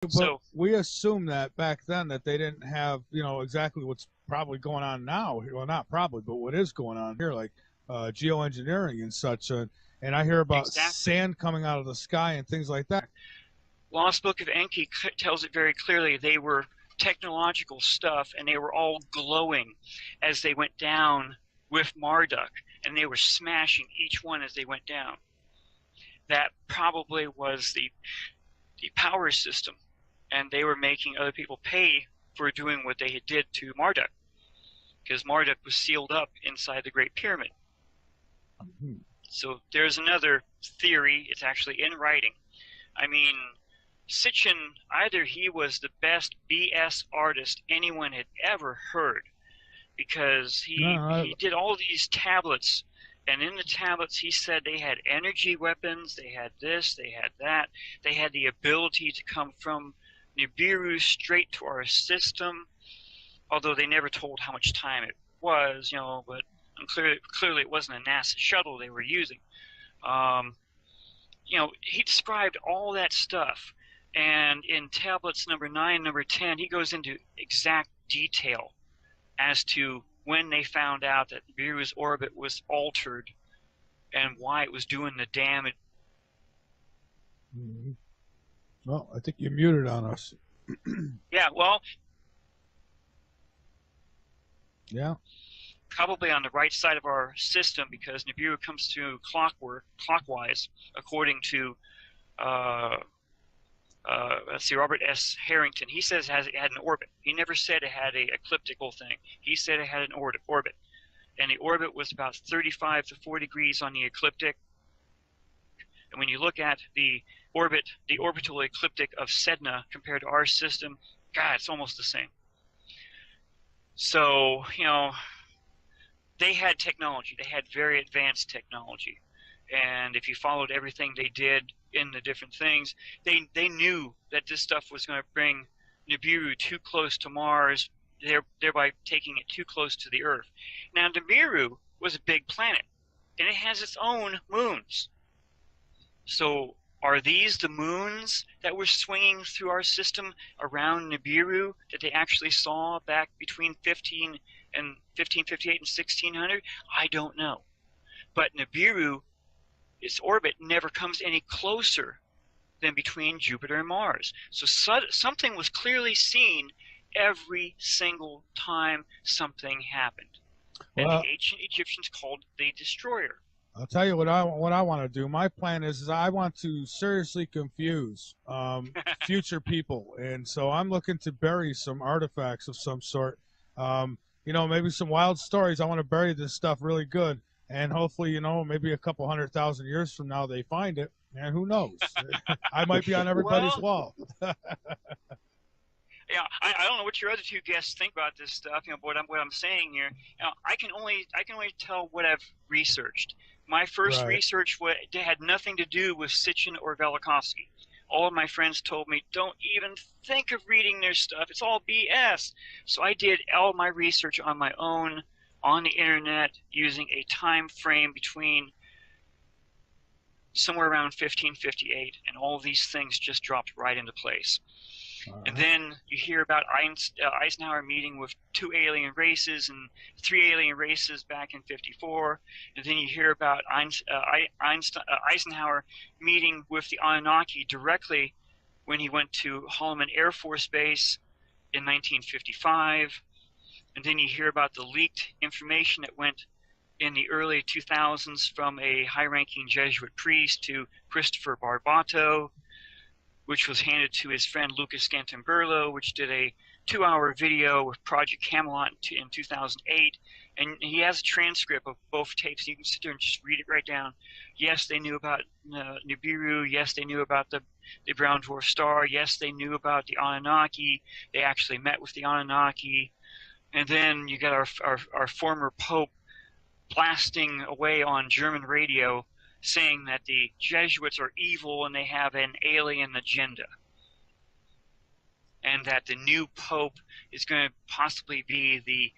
But So we assumed that back then that they didn't have, you know, exactly what's probably going on now. Well, not probably, but what is going on here, like geoengineering and such. And I hear about exactly. sand coming out of the sky and things like that. Lost Book of Enki tells it very clearly. They were technological stuff, and they were all glowing as they went down with Marduk, and they were smashing each one as they went down. That probably was the power system, and they were making other people pay for doing what they did to Marduk, because Marduk was sealed up inside the Great Pyramid. So there's another theory. It's actually in writing. I mean, Sitchin, either he was the best BS artist anyone had ever heard, because he did all these tablets, and in the tablets he said they had energy weapons, they had this, they had that, they had the ability to come from Nibiru straight to our system, although they never told how much time it was, you know, but clearly it wasn't a NASA shuttle they were using. You know, he described all that stuff, and in tablets number 9, number 10, he goes into exact detail as to when they found out that Nibiru's orbit was altered and why it was doing the damage. Mm-hmm. Well, I think you're muted on us. Yeah, well, Yeah. probably on the right side of our system, because Nibiru comes through clockwise, according to let's see, Robert S. Harrington. He says it had an orbit. He never said it had a ecliptical thing. He said it had an orbit, and the orbit was about 35 to 40 degrees on the ecliptic. And when you look at the orbital ecliptic of Sedna compared to our system, God, it's almost the same. So, you know, they had technology. They had very advanced technology. And if you followed everything they did in the different things, they knew that this stuff was going to bring Nibiru too close to Mars, thereby taking it too close to the Earth. Now, Nibiru was a big planet, and it has its own moons. So are these the moons that were swinging through our system around Nibiru that they actually saw back between 1558 and 1600? I don't know. But Nibiru, its orbit never comes any closer than between Jupiter and Mars. So something was clearly seen every single time something happened. And Well, the ancient Egyptians called it the destroyer. I'll tell you what I want to do. My plan is I want to seriously confuse future people, and so I'm looking to bury some artifacts of some sort. You know, maybe some wild stories. I want to bury this stuff really good, and hopefully, you know, maybe a couple 100,000 years from now they find it, and who knows? I might be on everybody's Well, wall. yeah, I don't know what your other two guests think about this stuff. You know, what I'm saying here. You know, I can only tell what I've researched. My first Right. research had nothing to do with Sitchin or Velikovsky. All of my friends told me, don't even think of reading their stuff. It's all BS. So I did all my research on my own, on the internet, using a time frame between somewhere around 1558, and all of these things just dropped right into place. And then you hear about Eisenhower meeting with 2 alien races and 3 alien races back in '54. And then you hear about Eisenhower meeting with the Anunnaki directly when he went to Holloman Air Force Base in 1955. And then you hear about the leaked information that went in the early 2000s from a high-ranking Jesuit priest to Christopher Barbato, which was handed to his friend Lucas Scantamburlo, which did a 2-hour video with Project Camelot in 2008. And he has a transcript of both tapes. You can sit there and just read it right down. Yes, they knew about Nibiru. Yes, they knew about the brown dwarf star. Yes, they knew about the Anunnaki. They actually met with the Anunnaki. And then you got our former Pope blasting away on German radio, saying that the Jesuits are evil and they have an alien agenda, and that the new Pope is going to possibly be the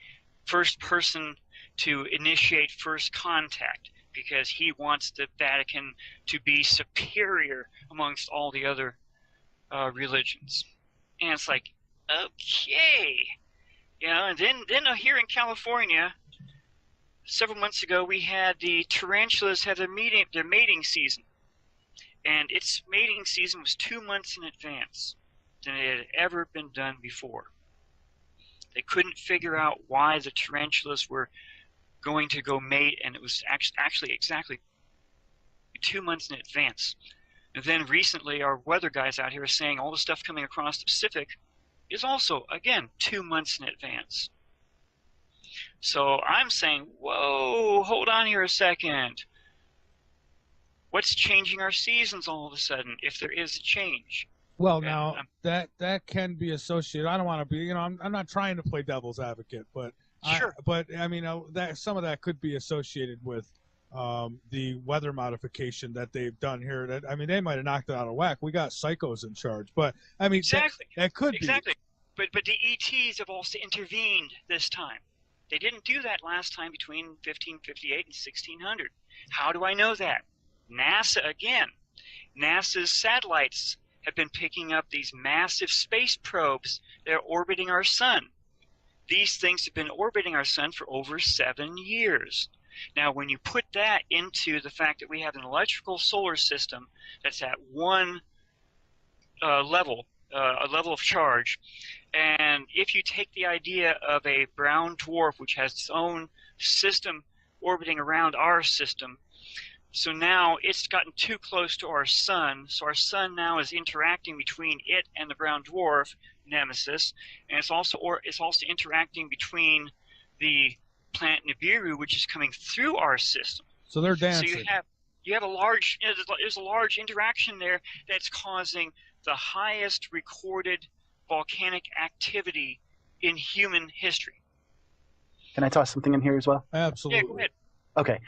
first person to initiate first contact, because he wants the Vatican to be superior amongst all the other religions. And it's like, okay. You know, and then here in California, several months ago, we had the tarantulas have their mating season. And its mating season was 2 months in advance than it had ever been done before. They couldn't figure out why the tarantulas were going to go mate, and it was actually exactly 2 months in advance. And then recently, our weather guys out here are saying all the stuff coming across the Pacific is also, again, 2 months in advance. So I'm saying, whoa, hold on here a second. What's changing our seasons all of a sudden, if there is a change? Well, now that can be associated. I don't want to be, you know, I'm not trying to play devil's advocate, but sure. I mean, that some of that could be associated with the weather modification that they've done here. That, I mean, they might have knocked it out of whack. We got psychos in charge, but I mean, exactly, that could exactly. But the ETs have also intervened this time. They didn't do that last time between 1558 and 1600. How do I know that? NASA again. NASA's satellites have been picking up these massive space probes that are orbiting our sun. These things have been orbiting our sun for over 7 years. Now, when you put that into the fact that we have an electrical solar system that's at one level, a level of charge, and if you take the idea of a brown dwarf which has its own system orbiting around our system, so now it's gotten too close to our sun, so our sun now is interacting between it and the brown dwarf, Nemesis, and it's also interacting between the planet Nibiru, which is coming through our system. So they're dancing. So you have a large, there's a large interaction there that's causing the highest recorded volcanic activity in human history. Can I toss something in here as well? Absolutely. Yeah, go ahead. Okay.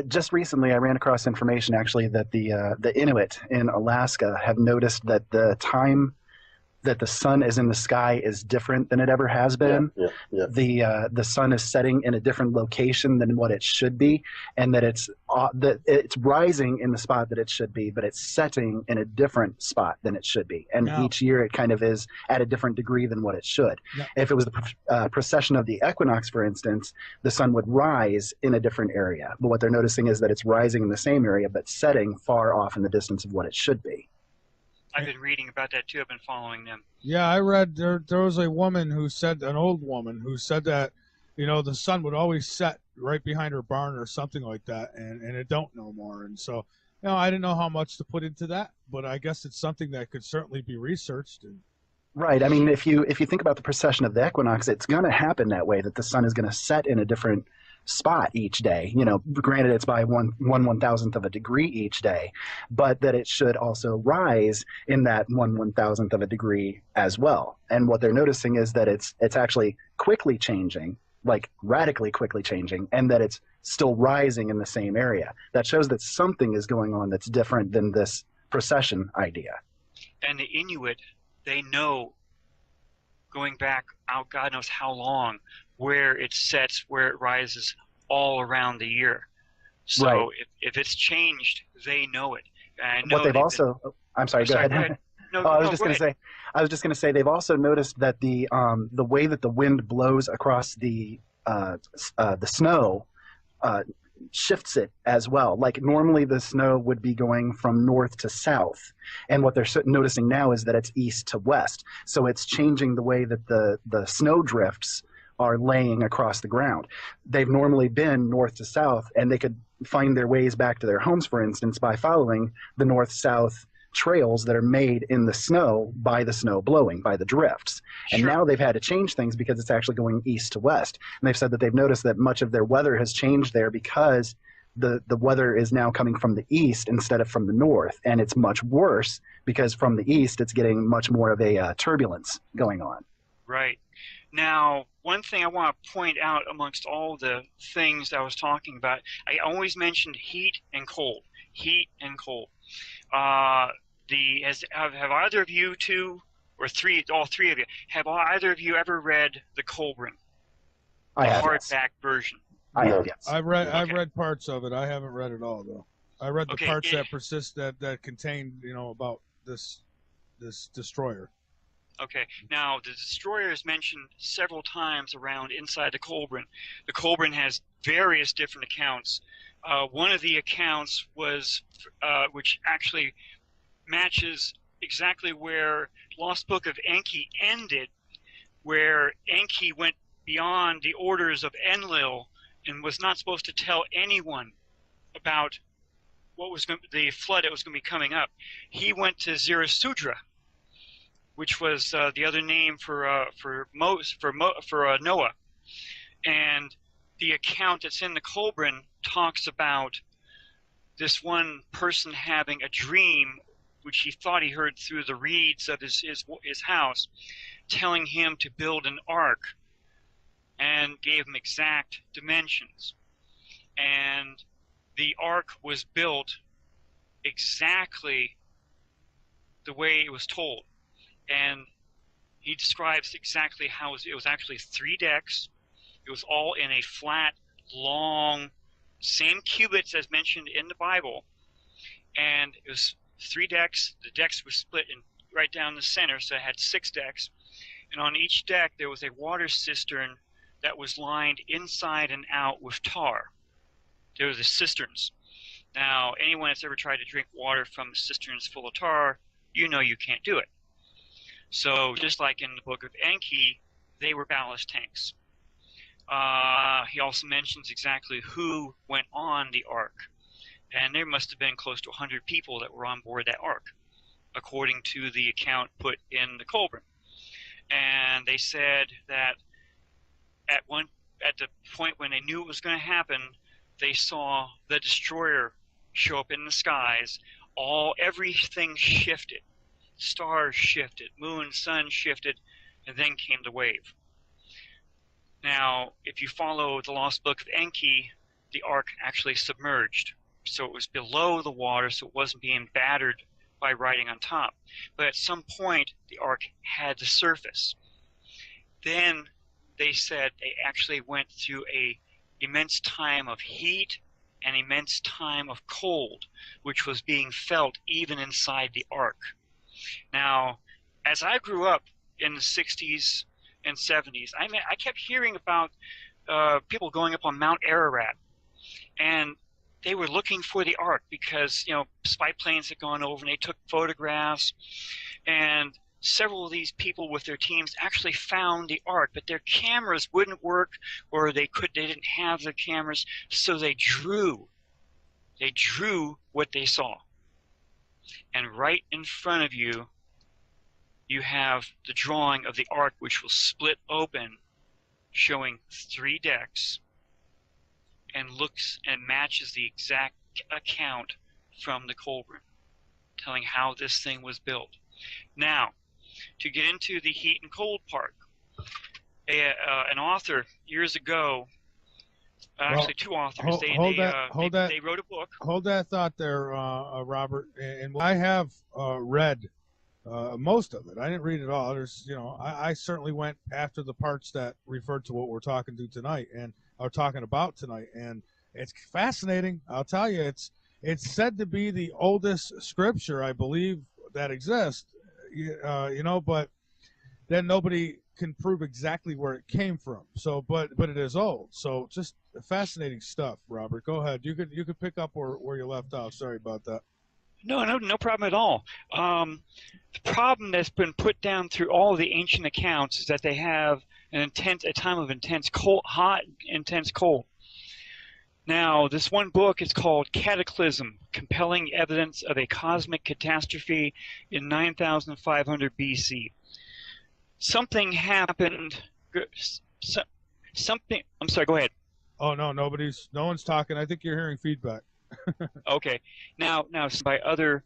Just recently, I ran across information actually that the Inuit in Alaska have noticed that the time that the sun is in the sky is different than it ever has been. Yeah. The sun is setting in a different location than what it should be, and that it's rising in the spot that it should be, but it's setting in a different spot than it should be. And each year it kind of is at a different degree than what it should. Yeah. If it was the precession of the equinox, for instance, the sun would rise in a different area. But what they're noticing is that it's rising in the same area, but setting far off in the distance of what it should be. I've been reading about that too. I've been following them. Yeah, I read there was a woman who said, an old woman who said that, you know, the sun would always set right behind her barn or something like that, and it don't no more. And so, you know, I didn't know how much to put into that, but I guess it's something that could certainly be researched. Right. I mean, if you think about the precession of the equinox, it's going to happen that way, that the sun is going to set in a different spot each day. You know, granted it's by one thousandth of a degree each day, but that it should also rise in that one thousandth of a degree as well. And what they're noticing is that it's actually quickly changing, like radically quickly changing, and that it's still rising in the same area. That shows that something is going on that's different than this precession idea. And the Inuit, they know, going back out God knows how long, where it sets, where it rises all around the year. So right. if it's changed, they know it. I know what they've also I'm sorry, go ahead. No, I was just going to say they've also noticed that the way that the wind blows across the snow shifts it as well. Like normally the snow would be going from north to south, and what they're noticing now is that it's east to west. So it's changing the way that the snow drifts are laying across the ground. They've normally been north to south, and they could find their ways back to their homes, for instance, by following the north-south trails that are made in the snow by the snow blowing, by the drifts. And now they've had to change things because it's actually going east to west. And they've said that they've noticed that much of their weather has changed there because the weather is now coming from the east instead of from the north. And it's much worse because from the east, it's getting much more of a turbulence going on. Right. Now, one thing I want to point out amongst all the things I was talking about, I always mentioned heat and cold. Heat and cold. Have either of you two, or all three of you, have either of you ever read the Colburn? I have. Hardback version. I have, yes. I've read parts of it. I haven't read it all though. I read the parts that persist that contain, you know, about this destroyer. Okay. Now, the destroyer is mentioned several times around inside the Kolbrin. The Kolbrin has various different accounts. One of the accounts was, which actually matches exactly where Lost Book of Enki ended, where Enki went beyond the orders of Enlil and was not supposed to tell anyone about what was the flood that was going to be coming up. He went to Zerasudra, which was the other name for Noah. And the account that's in the Kolbrin talks about this one person having a dream, which he thought he heard through the reeds of his house, telling him to build an ark, and gave him exact dimensions. And the ark was built exactly the way it was told. And he describes exactly how it was actually 3 decks. It was all in a flat, long, same cubits as mentioned in the Bible. And it was 3 decks. The decks were split in right down the center, so it had 6 decks. And on each deck there was a water cistern that was lined inside and out with tar. There were the cisterns. Now, anyone that's ever tried to drink water from cisterns full of tar, you know you can't do it. So just like in the Book of Enki, they were ballast tanks. He also mentions exactly who went on the ark. And there must have been close to 100 people that were on board that ark, according to the account put in the Kolbrin. And they said that at the point when they knew it was going to happen, they saw the destroyer show up in the skies. Everything shifted. Stars shifted, moon, sun shifted, and then came the wave. Now, if you follow the Lost Book of Enki, the ark actually submerged. So it was below the water, so it wasn't being battered by riding on top. But at some point, the ark had to surface. Then they said they actually went through an immense time of heat and immense time of cold, which was being felt even inside the ark. Now, as I grew up in the 60s and 70s, I kept hearing about people going up on Mount Ararat, and they were looking for the ark because, spy planes had gone over and they took photographs, and several of these people with their teams actually found the ark, but their cameras wouldn't work, or they didn't have their cameras, so they drew what they saw. And right in front of you, you have the drawing of the ark, which will split open, showing 3 decks, and looks and matches the exact account from the Kolbrin, telling how this thing was built. Now, to get into the heat and cold part, an author years ago, actually 2 authors, they wrote a book. Hold that thought there, Robert. And I have read most of it. I didn't read it all. There's, I certainly went after the parts that referred to what we're talking to tonight and are talking about tonight, and it's fascinating. I'll tell you, it's said to be the oldest scripture, I believe, that exists. But then nobody can prove exactly where it came from. So, but it is old. So, just fascinating stuff, Robert. Go ahead. You could pick up where you left off. Sorry about that. No problem at all. The problem that's been put down through all of the ancient accounts is that they have a time of intense cold, hot, intense cold. Now, this one book is called Cataclysm, Compelling Evidence of a Cosmic Catastrophe in 9500 BC. Something happened. Something. I'm sorry. Go ahead. Oh no, no one's talking. I think you're hearing feedback. Okay. Now, by other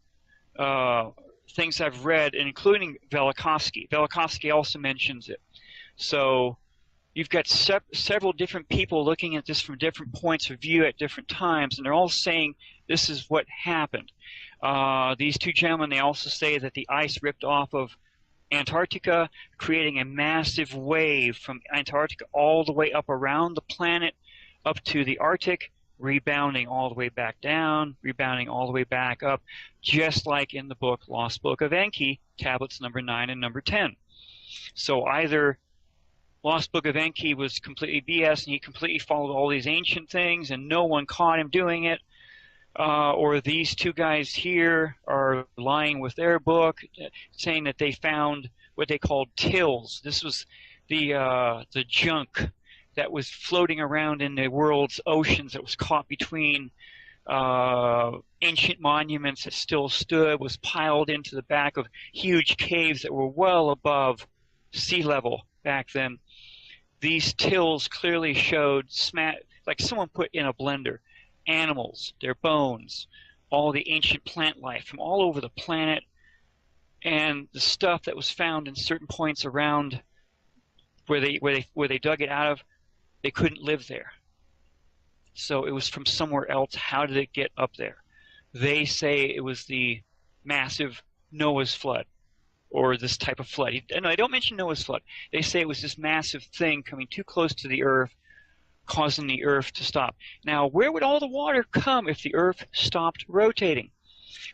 things I've read, including Velikovsky. Velikovsky also mentions it. So you've got several different people looking at this from different points of view at different times, and they're all saying this is what happened. These 2 gentlemen, they also say that the ice ripped off of Antarctica, creating a massive wave from Antarctica all the way up around the planet, up to the Arctic, rebounding all the way back down, rebounding all the way back up, just like in the book Lost Book of Enki, tablets number 9 and number 10. So either Lost Book of Enki was completely BS and he completely followed all these ancient things and no one caught him doing it, or these two guys here are lying with their book, saying that they found what they called tills. This was the junk that was floating around in the world's oceans that was caught between ancient monuments that still stood, was piled into the back of huge caves that were well above sea level back then. These tills clearly showed, like someone put in a blender, animals, their bones, all the ancient plant life from all over the planet, and the stuff that was found in certain points around where they dug it out of. They couldn't live there. So it was from somewhere else. How did it get up there? They say it was the massive Noah's flood, or this type of flood. No, I don't mention Noah's flood. They say it was this massive thing coming too close to the Earth, causing the Earth to stop. Now, where would all the water come if the Earth stopped rotating?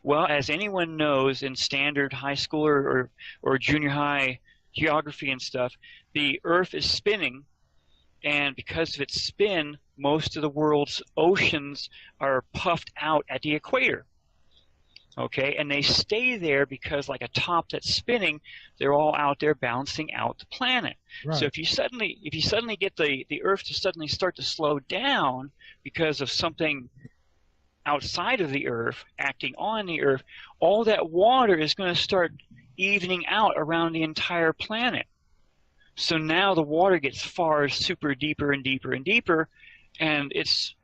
Well, as anyone knows in standard high school or junior high geography and stuff, the Earth is spinning, and because of its spin, most of the world's oceans are puffed out at the equator. Okay, and they stay there because, like a top that's spinning, they're all out there balancing out the planet. Right. So if you suddenly get the Earth to suddenly start to slow down because of something outside of the Earth acting on the Earth, all that water is going to start evening out around the entire planet. So now the water gets far super deeper and deeper and deeper, and it's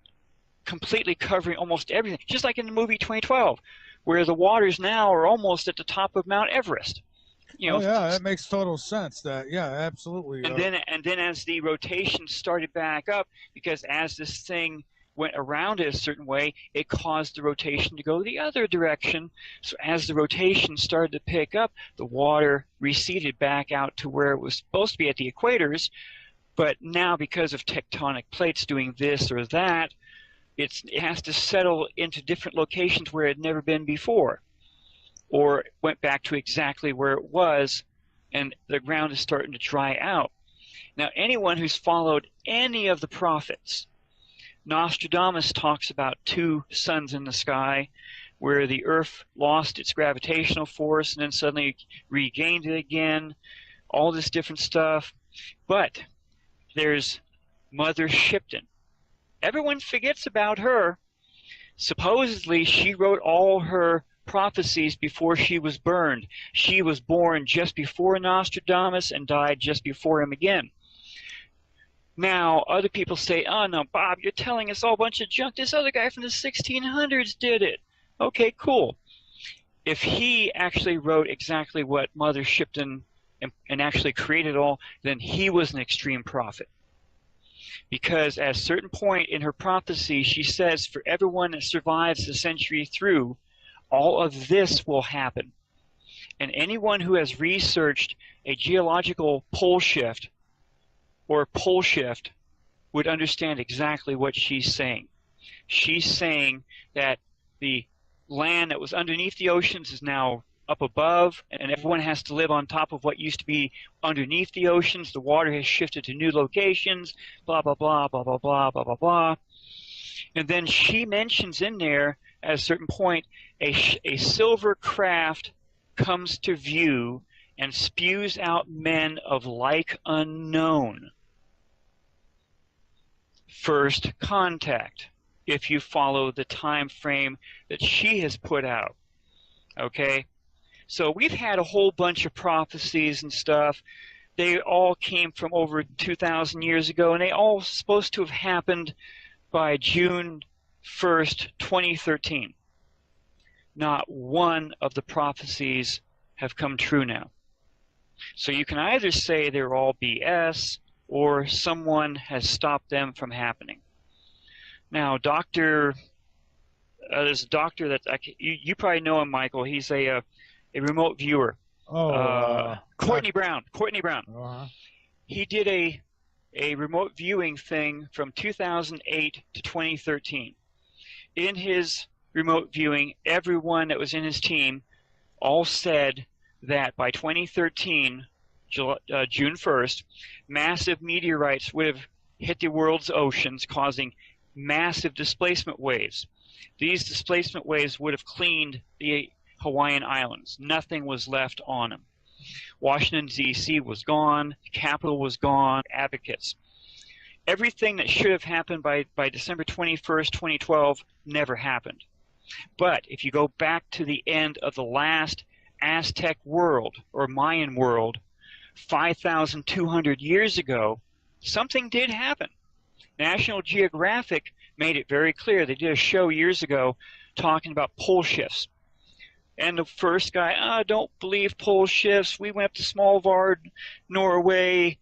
completely covering almost everything, just like in the movie 2012. Where the waters now are almost at the top of Mount Everest. You know, oh yeah, that makes total sense. That yeah, absolutely. And then as the rotation started back up, because as this thing went around it a certain way, it caused the rotation to go the other direction. So as the rotation started to pick up, the water receded back out to where it was supposed to be at the equators. But now, because of tectonic plates doing this or that, it has to settle into different locations where it had never been before, or it went back to exactly where it was, and the ground is starting to dry out. Now, anyone who's followed any of the prophets, Nostradamus talks about two suns in the sky, where the Earth lost its gravitational force and then suddenly regained it again, all this different stuff. But there's Mother Shipton. Everyone forgets about her. Supposedly, she wrote all her prophecies before she was burned. She was born just before Nostradamus and died just before him again. Now, other people say, oh, no, Bob, you're telling us all a bunch of junk. This other guy from the 1600s did it. Okay, cool. If he actually wrote exactly what Mother Shipton and actually created it all, then he was an extreme prophet. Because at a certain point in her prophecy, she says, for everyone that survives the century through, all of this will happen. And anyone who has researched a geological pole shift or pole shift would understand exactly what she's saying. She's saying that the land that was underneath the oceans is now up above, and everyone has to live on top of what used to be underneath the oceans. The water has shifted to new locations, blah, blah, blah, blah, blah, blah, blah, blah, blah. And then she mentions in there, at a certain point, a silver craft comes to view and spews out men of like unknown. First contact, if you follow the time frame that she has put out. Okay? So we've had a whole bunch of prophecies and stuff. They all came from over 2,000 years ago, and they all supposed to have happened by June 1st, 2013. Not one of the prophecies have come true now. So you can either say they're all BS, or someone has stopped them from happening. Now, there's a doctor that you probably know him, Michael. He's a remote viewer. Courtney Brown. Uh-huh. He did a remote viewing thing from 2008 to 2013. In his remote viewing, everyone that was in his team all said that by 2013, June 1st, massive meteorites would have hit the world's oceans, causing massive displacement waves. These displacement waves would have cleaned the Hawaiian Islands. Nothing was left on them. Washington, D.C. was gone. The capital was gone. Advocates. Everything that should have happened by December 21st, 2012 never happened. But if you go back to the end of the last Aztec world or Mayan world, 5,200 years ago, something did happen. National Geographic made it very clear. They did a show years ago talking about pole shifts. And the first guy, don't believe pole shifts. We went up to Svalbard, Norway,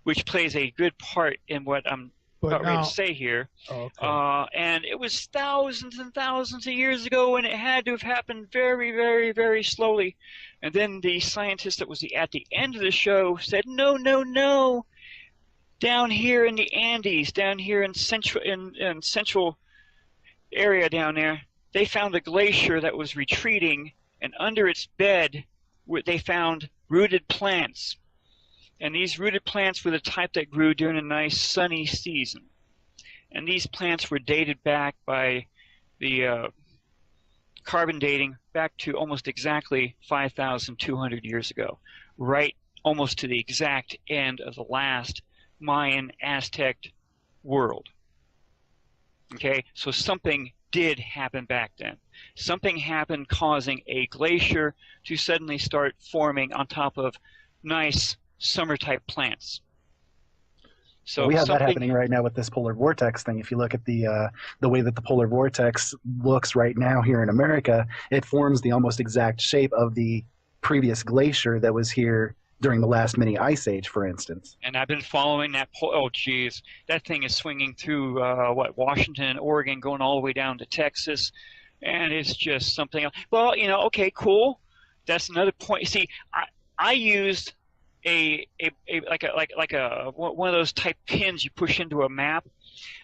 which plays a good part in what I'm about ready to say here. Oh, okay. And it was thousands and thousands of years ago, and it had to have happened very, very, very slowly. And then the scientist that was at the end of the show said, no, no, no. Down here in the Andes, down here in central area down there, they found a glacier that was retreating, and under its bed they found rooted plants. And these rooted plants were the type that grew during a nice sunny season. And these plants were dated back by the carbon dating back to almost exactly 5,200 years ago, right almost to the exact end of the last Mayan Aztec world. Okay, so something did happen back then. Something happened causing a glacier to suddenly start forming on top of nice summer-type plants. So we have that happening right now with this polar vortex thing. If you look at the way that the polar vortex looks right now here in America, it forms the almost exact shape of the previous glacier that was here during the last mini ice age, for instance. And I've been following that. Oh, geez, that thing is swinging through Washington and Oregon, going all the way down to Texas, and it's just something else. Well, okay, cool. That's another point. You see, I used a one of those type pins you push into a map.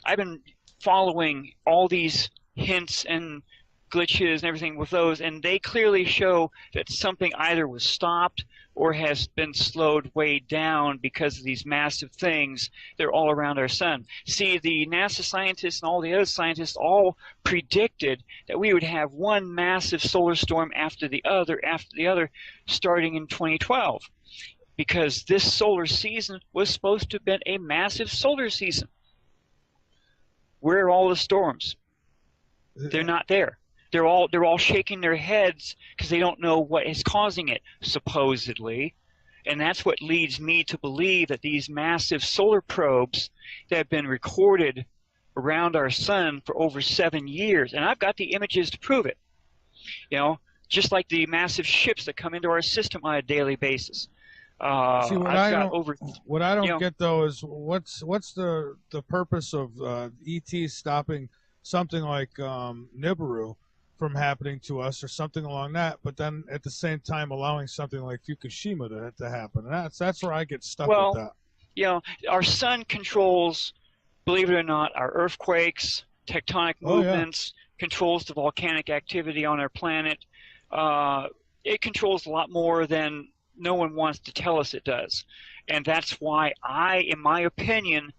I've been following all these hints and glitches and everything with those, and they clearly show that something either was stopped or has been slowed way down because of these massive things that are all around our sun. See, the NASA scientists and all the other scientists all predicted that we would have one massive solar storm after the other, starting in 2012. Because this solar season was supposed to have been a massive solar season. Where are all the storms? They're not there. They're all shaking their heads because they don't know what is causing it, supposedly. And that's what leads me to believe that these massive solar probes that have been recorded around our sun for over 7 years, and I've got the images to prove it, just like the massive ships that come into our system on a daily basis. See, what I don't get though is what's the purpose of ET stopping something like Nibiru from happening to us or something along that, but then at the same time allowing something like Fukushima to happen. And that's where I get stuck with that. Our sun controls, believe it or not, our earthquakes, tectonic movements, controls the volcanic activity on our planet. It controls a lot more than no one wants to tell us it does. And that's why in my opinion,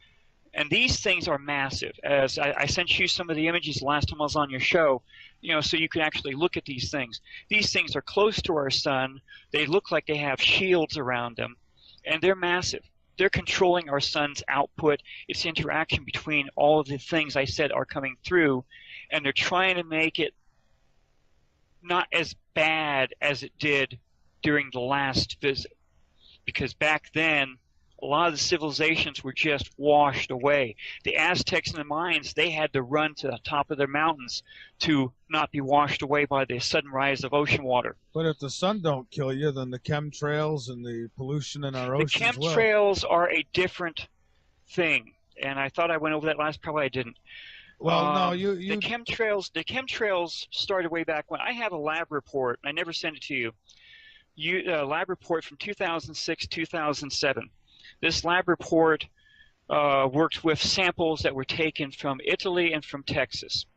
and these things are massive, as I sent you some of the images last time I was on your show, so you can actually look at these things. These things are close to our sun. They look like they have shields around them, and they're massive. They're controlling our sun's output. It's the interaction between all of the things I said are coming through, and they're trying to make it not as bad as it did during the last visit, because back then a lot of the civilizations were just washed away. The Aztecs and the Mayans, they had to run to the top of their mountains to not be washed away by the sudden rise of ocean water. But if the sun don't kill you, then the chemtrails and the pollution in our oceans The chemtrails are a different thing, and I thought I went over that last, probably I didn't. Well, no, the chemtrails started way back when. I have a lab report. I never sent it to you. Lab report from 2006-2007. This lab report worked with samples that were taken from Italy and from Texas.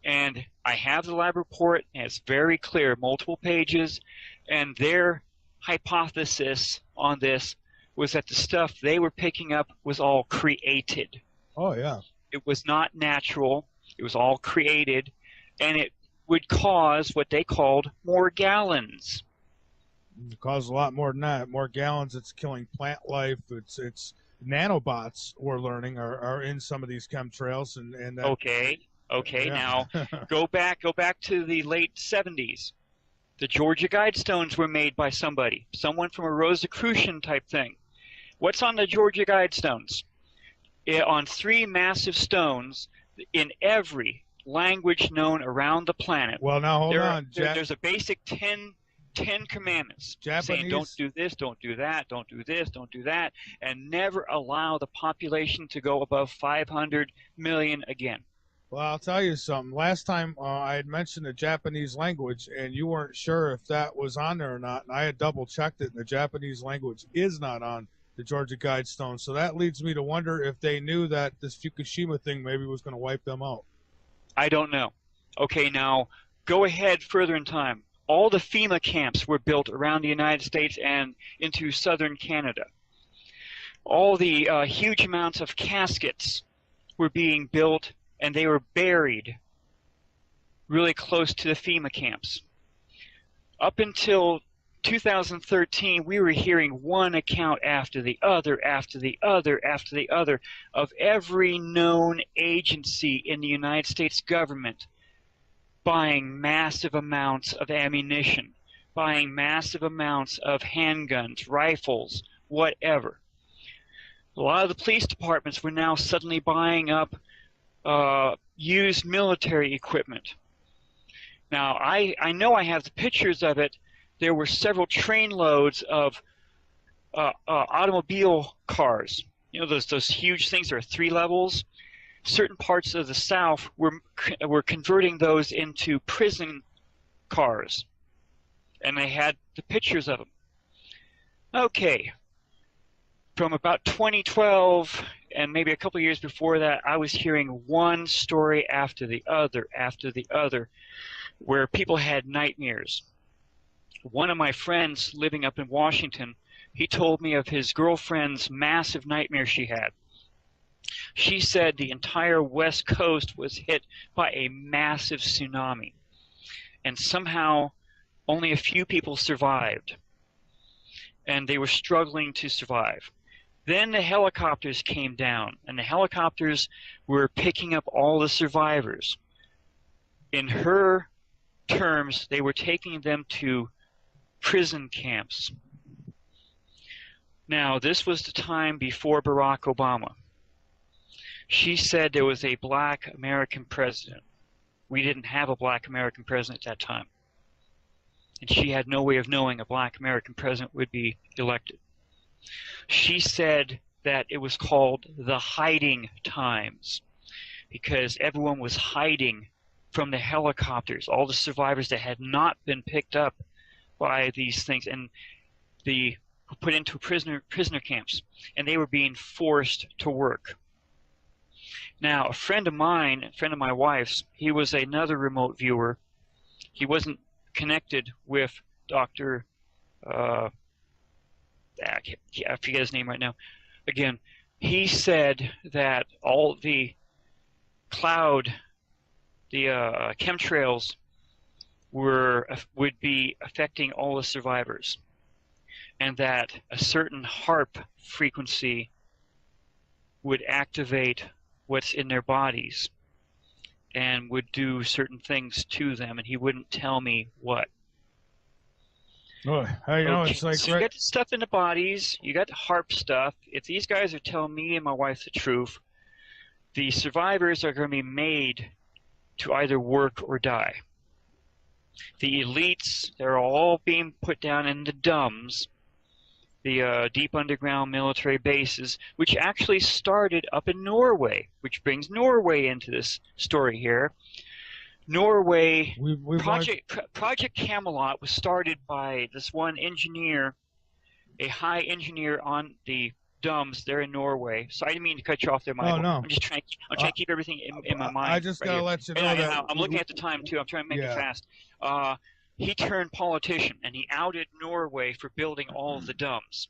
And I have the lab report, and it's very clear, multiple pages, and their hypothesis on this was that the stuff they were picking up was all created. Oh, yeah. It was not natural. It was all created, and it would cause what they called more gallons. It causes a lot more than that. More gallons. It's killing plant life. It's nanobots, we're learning, are in some of these chemtrails. And that, Okay. yeah. Now go back to the late 70s. The Georgia Guidestones were made by someone from a Rosicrucian type thing. What's on the Georgia Guidestones? On 3 massive stones in every language known around the planet. Well, now hold on. There's a basic 10 commandments saying don't do this, don't do that, don't do this, don't do that, and never allow the population to go above 500 million again. Well, I'll tell you something. Last time I had mentioned the Japanese language, and you weren't sure if that was on there or not, and I had double-checked it, and the Japanese language is not on the Georgia Guidestone. So that leads me to wonder if they knew that this Fukushima thing maybe was going to wipe them out. I don't know. Okay, now go ahead further in time. All the FEMA camps were built around the United States and into southern Canada. All the huge amounts of caskets were being built, and they were buried really close to the FEMA camps. Up until 2013, we were hearing one account after the other, after the other, after the other, of every known agency in the United States government buying massive amounts of ammunition, buying massive amounts of handguns, rifles, whatever. A lot of the police departments were now suddenly buying up used military equipment. Now, I know I have the pictures of it. There were several trainloads of automobile cars. You know, those huge things that are 3 levels. Certain parts of the South were converting those into prison cars, and they had the pictures of them. Okay, from about 2012 and maybe a couple of years before that, I was hearing one story after the other, where people had nightmares. One of my friends living up in Washington, he told me of his girlfriend's massive nightmare she had. She said the entire West Coast was hit by a massive tsunami, and somehow only a few people survived, and they were struggling to survive. Then the helicopters came down, and the helicopters were picking up all the survivors. In her terms, they were taking them to prison camps. Now, this was the time before Barack Obama. She said there was a black American president. We didn't have a black American president at that time. And she had no way of knowing a black American president would be elected. She said that it was called the hiding times because everyone was hiding from the helicopters, all the survivors that had not been picked up by these things and put into prisoner camps, and they were being forced to work. Now, a friend of mine, a friend of my wife's, he was another remote viewer. He wasn't connected with Dr. I forget his name right now. Again, he said that all the chemtrails would be affecting all the survivors, and that a certain HARP frequency would activate what's in their bodies and would do certain things to them, and he wouldn't tell me what. Oh, you know, it's like so you got the stuff in the bodies, you got the HARP stuff. If these guys are telling me and my wife the truth, the survivors are going to be made to either work or die. The elites, they're all being put down in the dumbs, the deep underground military bases, which actually started up in Norway, which brings Norway into this story here. Norway, Project Camelot was started by this one engineer, a high engineer on the dumbs there in Norway. So I didn't mean to cut you off there, Michael. Oh, no. I'm trying to keep everything in my mind. I just got to let you know that I'm looking at the time, too. I'm trying to make it fast. he turned politician, and he outed Norway for building all of the DUMBs,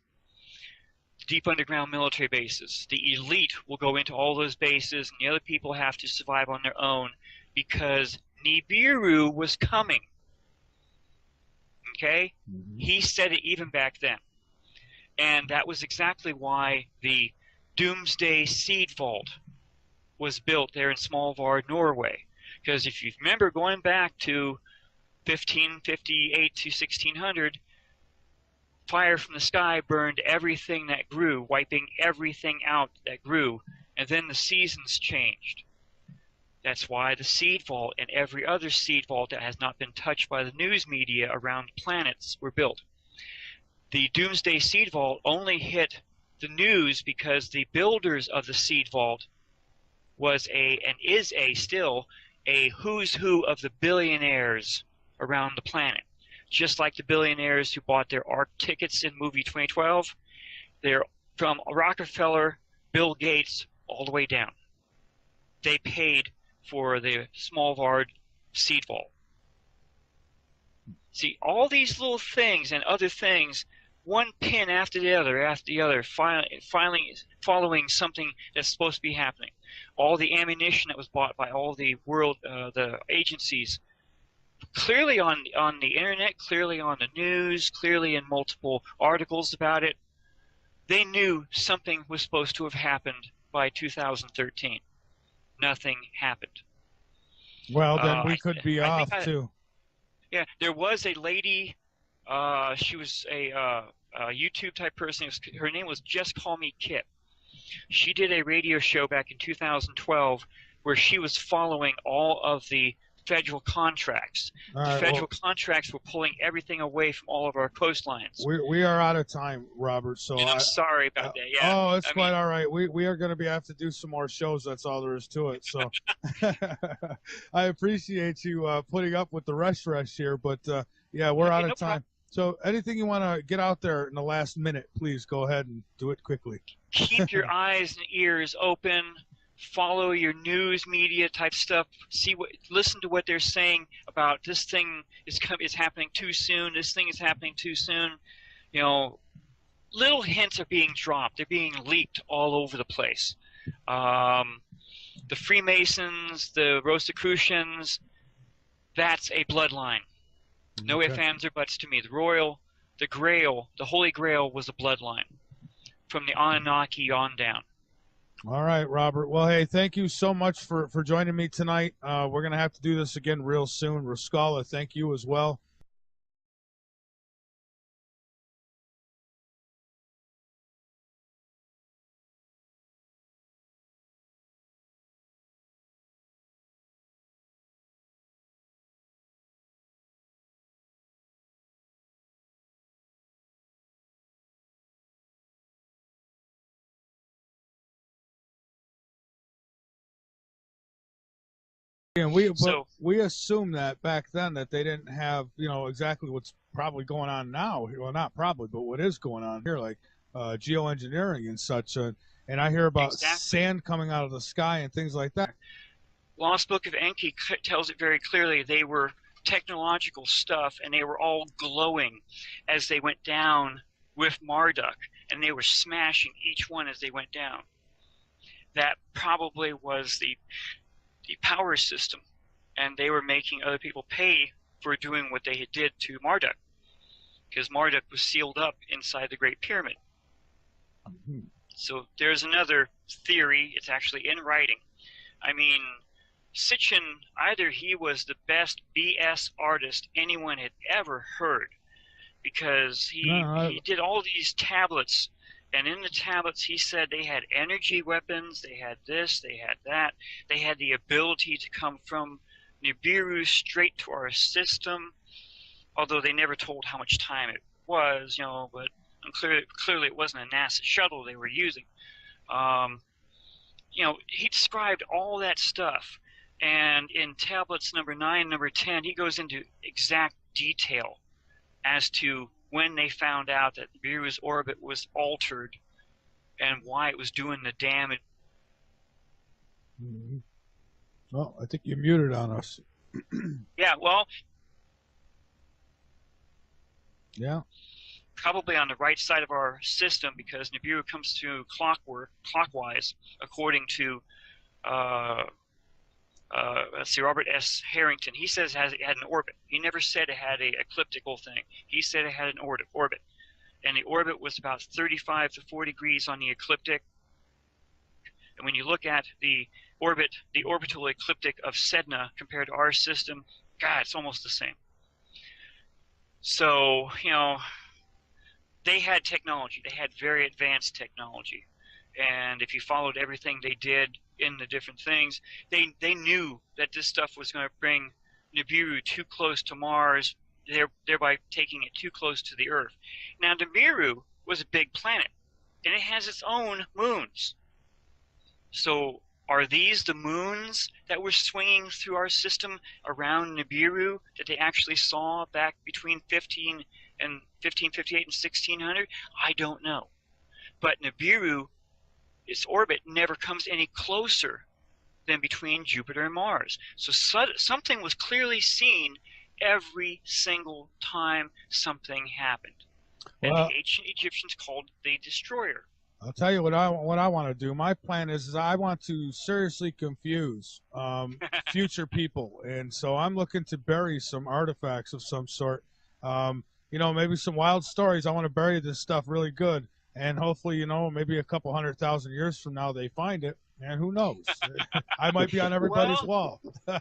deep underground military bases. The elite will go into all those bases, and the other people have to survive on their own because Nibiru was coming. Okay? He said it even back then. And that was exactly why the Doomsday Seed Vault was built there in Svalbard, Norway. Because if you remember, going back to 1558 to 1600, fire from the sky burned everything that grew, wiping everything out that grew, and then the seasons changed. That's why the Seed Vault and every other seed vault that has not been touched by the news media around planets were built. The Doomsday Seed Vault only hit the news because the builders of the Seed Vault was and is still a who's who of the billionaires around the planet. Just like the billionaires who bought their ARC tickets in movie 2012, they're from Rockefeller, Bill Gates, all the way down. They paid for the Svalbard Seed Vault. See, all these little things and other things, one pin after the other, following something that's supposed to be happening. All the ammunition that was bought by all the the agencies, clearly on the internet, clearly on the news, clearly in multiple articles about it, they knew something was supposed to have happened by 2013. Nothing happened. Well, then we could be off too. Yeah, there was a lady. She was a YouTube type person. Her name was Just Call Me Kit. She did a radio show back in 2012 where she was following all of the federal contracts. The federal contracts were pulling everything away from all of our coastlines. We are out of time, Robert. So I'm sorry about that. Yeah. Oh, it's quite all right. We are going to have to do some more shows. That's all there is to it. So I appreciate you putting up with the rush here, but yeah, we're out of time. So anything you want to get out there in the last minute, please go ahead and do it quickly. Keep your eyes and ears open. Follow your news media type stuff. Listen to what they're saying about this thing is happening too soon. This thing is happening too soon. You know, little hints are being dropped. They're being leaked all over the place. The Freemasons, the Rosicrucians, that's a bloodline. No ifs, ands, or buts to me. The Grail, the Holy Grail was a bloodline from the Anunnaki on down. All right, Robert. Well, hey, thank you so much for joining me tonight. We're going to have to do this again real soon. Rascala, thank you as well. And we assume that back then that they didn't have, exactly what's probably going on now. Well, not probably, but what is going on here, like geoengineering and such. And I hear about sand coming out of the sky and things like that. Lost Book of Enki tells it very clearly. They were technological stuff, and they were all glowing as they went down with Marduk, and they were smashing each one as they went down. That probably was the power system, and they were making other people pay for doing what they did to Marduk, because Marduk was sealed up inside the Great Pyramid. So there's another theory. It's actually in writing. I mean, Sitchin, either he was the best BS artist anyone had ever heard, because he did all these tablets. And in the tablets, he said they had energy weapons, they had this, they had that. They had the ability to come from Nibiru straight to our system, although they never told how much time it was, but clearly it wasn't a NASA shuttle they were using. He described all that stuff. And in tablets number 9, number 10, he goes into exact detail as to when they found out that Nibiru's orbit was altered and why it was doing the damage. Well, I think you muted on us. Yeah, well, Yeah. Probably on the right side of our system, because Nibiru comes through clockwise, according to let's see, Robert S. Harrington. He says it had an orbit. He never said it had a ecliptical thing. He said it had an orbit, and the orbit was about 35 to 40 degrees on the ecliptic. And when you look at the orbital ecliptic of Sedna compared to our system, God, it's almost the same. So, they had technology. They had very advanced technology. And if you followed everything they did in the different things, they knew that this stuff was going to bring Nibiru too close to Mars, thereby taking it too close to the Earth. Now, Nibiru was a big planet, and it has its own moons. So are these the moons that were swinging through our system around Nibiru that they actually saw back between 1558 and 1600? I don't know. But Nibiru, its orbit never comes any closer than between Jupiter and Mars. So something was clearly seen every single time something happened. And the ancient Egyptians called it the destroyer. I'll tell you what I want to do. My plan is I want to seriously confuse future people, and so I'm looking to bury some artifacts of some sort. Maybe some wild stories. I want to bury this stuff really good, and hopefully, maybe a couple 100,000 years from now they find it, and who knows? I might be on everybody's wall. Yeah,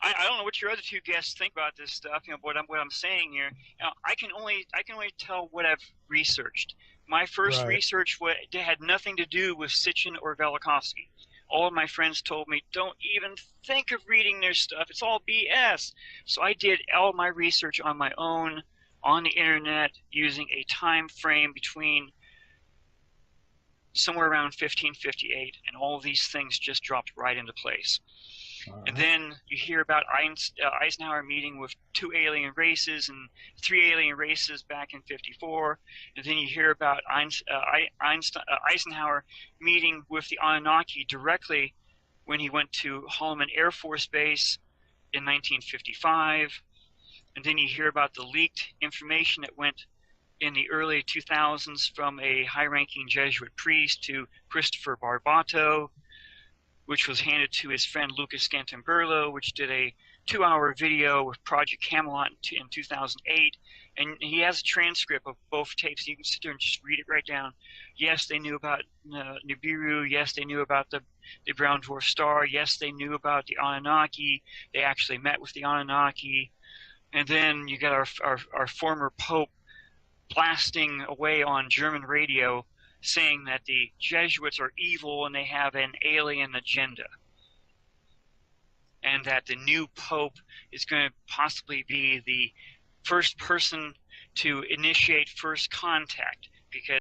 I don't know what your other two guests think about this stuff. What I'm saying here. I can only tell what I've researched. My first research had nothing to do with Sitchin or Velikovsky. All of my friends told me, don't even think of reading their stuff. It's all BS. So I did all my research on my own, on the internet, using a time frame between somewhere around 1558, and all of these things just dropped right into place. And then you hear about Eisenhower meeting with 2 alien races and 3 alien races back in '54. And then you hear about Eisenhower meeting with the Anunnaki directly when he went to Holloman Air Force Base in 1955. And then you hear about the leaked information that went in the early 2000s from a high-ranking Jesuit priest to Christopher Barbato, which was handed to his friend Lucas Scantamburlo, which did a 2-hour video with Project Camelot in 2008. And he has a transcript of both tapes. You can sit there and just read it right down. Yes, they knew about Nibiru. Yes, they knew about the brown dwarf star. Yes, they knew about the Anunnaki. They actually met with the Anunnaki. And then you got our former Pope blasting away on German radio saying that the Jesuits are evil and they have an alien agenda, and that the new Pope is going to possibly be the first person to initiate first contact, because